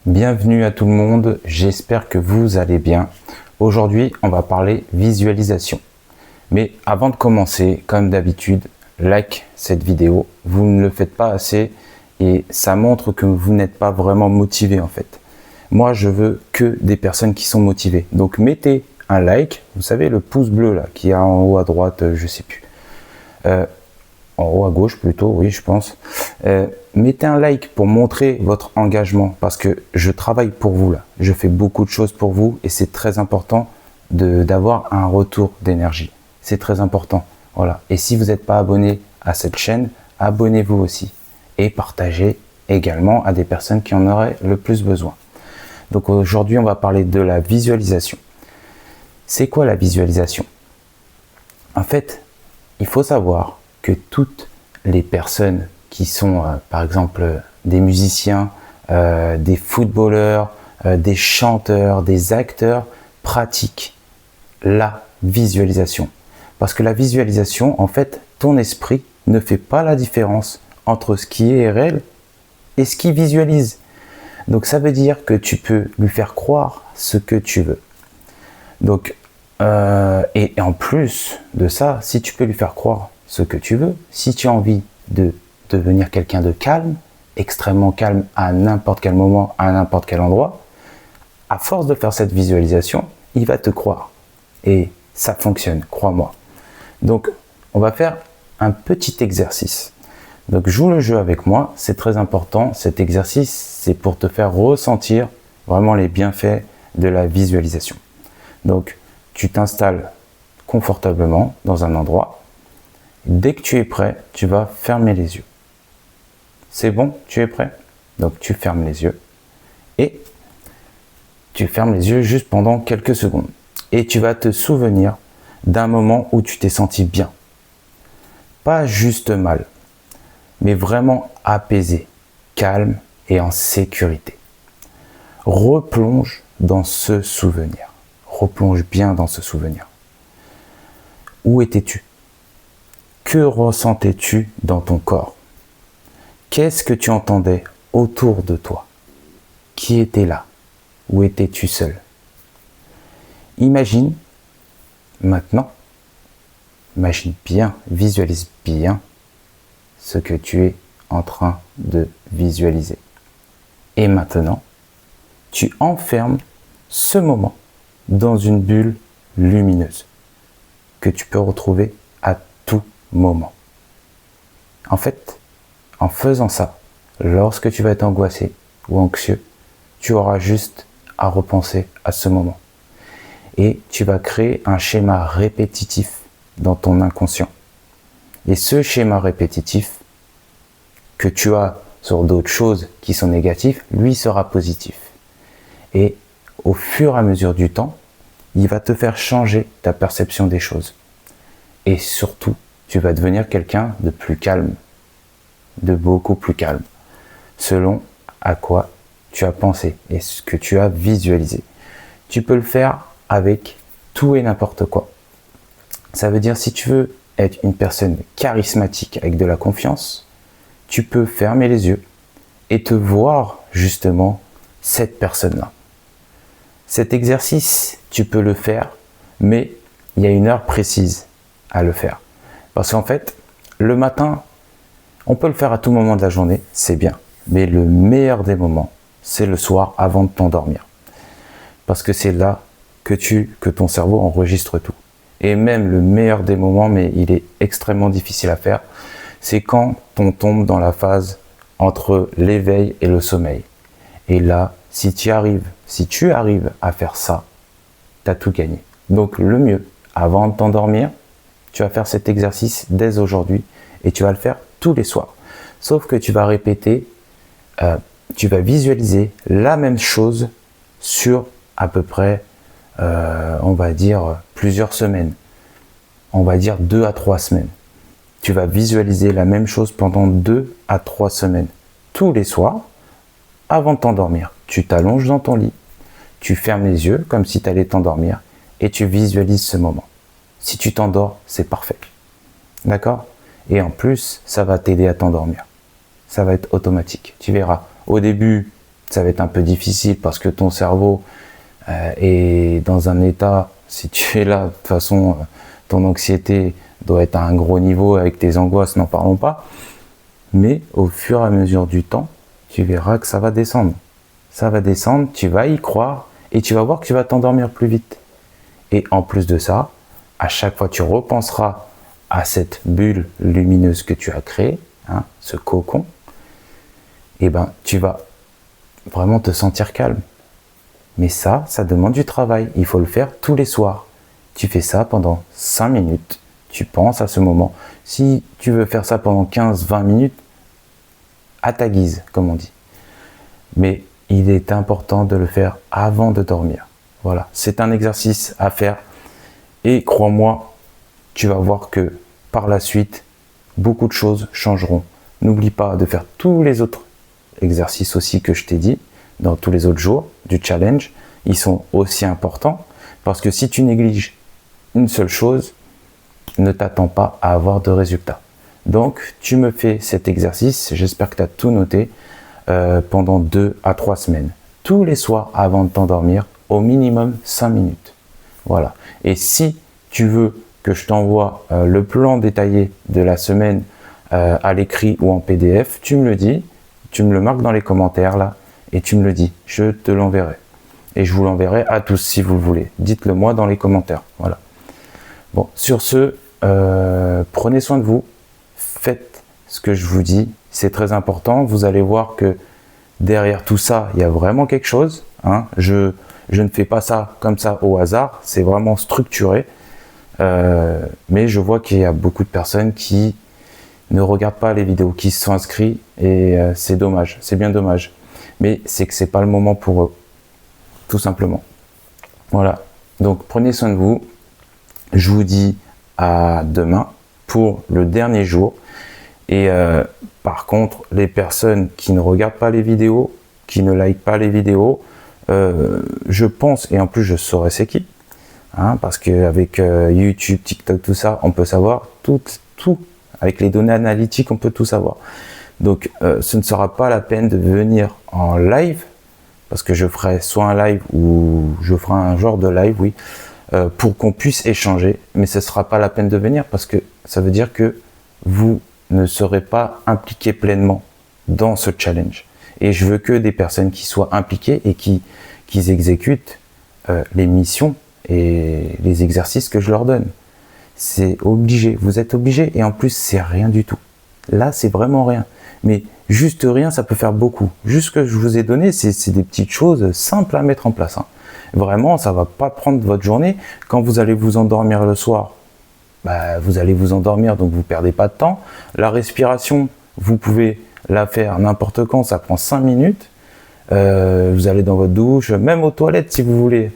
Bienvenue à tout le monde, j'espère que vous allez bien. Aujourd'hui, on va parler visualisation. Mais avant de commencer, comme d'habitude, like cette vidéo. Vous ne le faites pas assez et ça montre que vous n'êtes pas vraiment motivé en fait. Moi, je veux que des personnes qui sont motivées. Donc, mettez un like, vous savez, le pouce bleu là, qui est en haut à droite, je sais plus. En haut à gauche plutôt, oui, je pense. Mettez un like pour montrer votre engagement parce que je travaille pour vous là. Je fais beaucoup de choses pour vous et c'est très important d'avoir un retour d'énergie. C'est très important. Voilà. Et si vous n'êtes pas abonné à cette chaîne, abonnez-vous aussi et partagez également à des personnes qui en auraient le plus besoin. Donc aujourd'hui, on va parler de la visualisation. C'est quoi la visualisation? En fait, il faut savoir que toutes les personnes qui sont, par exemple, des musiciens, des footballeurs, des chanteurs, des acteurs, pratiquent la visualisation. Parce que la visualisation, en fait, ton esprit ne fait pas la différence entre ce qui est réel et ce qui visualise. Donc ça veut dire que tu peux lui faire croire ce que tu veux. Donc, et en plus de ça, si tu peux lui faire croire ce que tu veux, si tu as envie de devenir quelqu'un de calme, extrêmement calme à n'importe quel moment, à n'importe quel endroit, à force de faire cette visualisation, il va te croire. Et ça fonctionne, crois-moi. Donc, on va faire un petit exercice. Donc, joue le jeu avec moi, c'est très important. Cet exercice, c'est pour te faire ressentir vraiment les bienfaits de la visualisation. Donc, tu t'installes confortablement dans un endroit. Dès que tu es prêt, tu vas fermer les yeux. C'est bon, tu es prêt? Donc, tu fermes les yeux et tu fermes les yeux juste pendant quelques secondes. Et tu vas te souvenir d'un moment où tu t'es senti bien. Pas juste mal, mais vraiment apaisé, calme et en sécurité. Replonge dans ce souvenir. Replonge bien dans ce souvenir. Où étais-tu? Que ressentais-tu dans ton corps? Qu'est-ce que tu entendais autour de toi? Qui était là? Où étais-tu seul? Imagine maintenant, imagine bien, visualise bien ce que tu es en train de visualiser. Et maintenant, tu enfermes ce moment dans une bulle lumineuse que tu peux retrouver à tout moment. En fait, en faisant ça, lorsque tu vas être angoissé ou anxieux, tu auras juste à repenser à ce moment. Et tu vas créer un schéma répétitif dans ton inconscient. Et ce schéma répétitif que tu as sur d'autres choses qui sont négatives, lui sera positif. Et au fur et à mesure du temps, il va te faire changer ta perception des choses. Et surtout, tu vas devenir quelqu'un de plus calme, de beaucoup plus calme, selon à quoi tu as pensé et ce que tu as visualisé. Tu peux le faire avec tout et n'importe quoi. Ça veut dire si tu veux être une personne charismatique avec de la confiance, tu peux fermer les yeux et te voir justement cette personne-là. Cet exercice, tu peux le faire, mais il y a une heure précise à le faire. Parce qu'en fait, le matin, on peut le faire à tout moment de la journée, c'est bien. Mais le meilleur des moments, c'est le soir avant de t'endormir. Parce que c'est là que ton cerveau enregistre tout. Et même le meilleur des moments, mais il est extrêmement difficile à faire, c'est quand on tombe dans la phase entre l'éveil et le sommeil. Et là, si tu arrives à faire ça, tu as tout gagné. Donc le mieux, avant de t'endormir, tu vas faire cet exercice dès aujourd'hui et tu vas le faire tous les soirs. Sauf que tu vas répéter, tu vas visualiser la même chose sur à peu près, on va dire, plusieurs semaines. On va dire 2 à 3 semaines. Tu vas visualiser la même chose pendant 2 à 3 semaines. Tous les soirs, avant de t'endormir, tu t'allonges dans ton lit, tu fermes les yeux comme si tu allais t'endormir et tu visualises ce moment. Si tu t'endors, c'est parfait. D'accord? Et en plus, ça va t'aider à t'endormir. Ça va être automatique. Tu verras. Au début, ça va être un peu difficile parce que ton cerveau est dans un état, si tu es là, de toute façon, ton anxiété doit être à un gros niveau avec tes angoisses, n'en parlons pas. Mais au fur et à mesure du temps, tu verras que ça va descendre. Ça va descendre, tu vas y croire et tu vas voir que tu vas t'endormir plus vite. Et en plus de ça, à chaque fois tu repenseras à cette bulle lumineuse que tu as créée, hein, ce cocon, et ben tu vas vraiment te sentir calme. Mais ça demande du travail. Il faut le faire tous les soirs. Tu fais ça pendant 5 minutes. Tu penses à ce moment. Si tu veux faire ça pendant 15-20 minutes, à ta guise, comme on dit. Mais il est important de le faire avant de dormir. Voilà, c'est un exercice à faire. Et crois-moi, tu vas voir que par la suite, beaucoup de choses changeront. N'oublie pas de faire tous les autres exercices aussi que je t'ai dit dans tous les autres jours du challenge. Ils sont aussi importants parce que si tu négliges une seule chose, ne t'attends pas à avoir de résultats. Donc, tu me fais cet exercice, j'espère que tu as tout noté, pendant 2 à 3 semaines. Tous les soirs avant de t'endormir, au minimum 5 minutes. Voilà. Et si tu veux que je t'envoie le plan détaillé de la semaine à l'écrit ou en PDF, tu me le dis, tu me le marques dans les commentaires là, et tu me le dis, je te l'enverrai. Et je vous l'enverrai à tous si vous le voulez. Dites-le moi dans les commentaires. Voilà. Bon, sur ce, prenez soin de vous, faites ce que je vous dis, c'est très important. Vous allez voir que derrière tout ça, il y a vraiment quelque chose. Hein. Je ne fais pas ça comme ça au hasard, c'est vraiment structuré. Mais je vois qu'il y a beaucoup de personnes qui ne regardent pas les vidéos, qui se sont inscrits et c'est dommage, c'est bien dommage. Mais c'est que c'est pas le moment pour eux, tout simplement. Voilà, donc prenez soin de vous. Je vous dis à demain pour le dernier jour. Et par contre, les personnes qui ne regardent pas les vidéos, qui ne likent pas les vidéos, je pense, et en plus je saurais c'est qui, hein, parce qu'avec YouTube, TikTok, tout ça, on peut savoir tout, avec les données analytiques, on peut tout savoir. Donc ce ne sera pas la peine de venir en live, parce que je ferai soit un live ou je ferai un genre de live, oui, pour qu'on puisse échanger, mais ce ne sera pas la peine de venir parce que ça veut dire que vous ne serez pas impliqué pleinement dans ce challenge. Et je veux que des personnes qui soient impliquées et qui exécutent les missions et les exercices que je leur donne. C'est obligé, vous êtes obligé et en plus c'est rien du tout. Là c'est vraiment rien. Mais juste rien, ça peut faire beaucoup. Juste ce que je vous ai donné, c'est des petites choses simples à mettre en place. Hein. Vraiment, ça va pas prendre votre journée. Quand vous allez vous endormir le soir, bah, vous allez vous endormir, donc vous perdez pas de temps. La respiration, vous pouvez la faire n'importe quand, ça prend 5 minutes. Vous allez dans votre douche, même aux toilettes si vous voulez.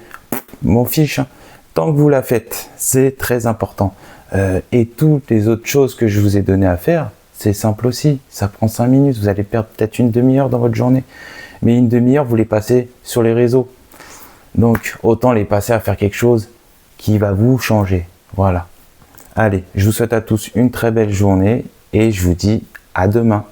M'en fiche. Hein. Tant que vous la faites, c'est très important. Et toutes les autres choses que je vous ai donné à faire, c'est simple aussi. Ça prend 5 minutes. Vous allez perdre peut-être une demi-heure dans votre journée. Mais une demi-heure, vous les passez sur les réseaux. Donc, autant les passer à faire quelque chose qui va vous changer. Voilà. Allez, je vous souhaite à tous une très belle journée et je vous dis à demain.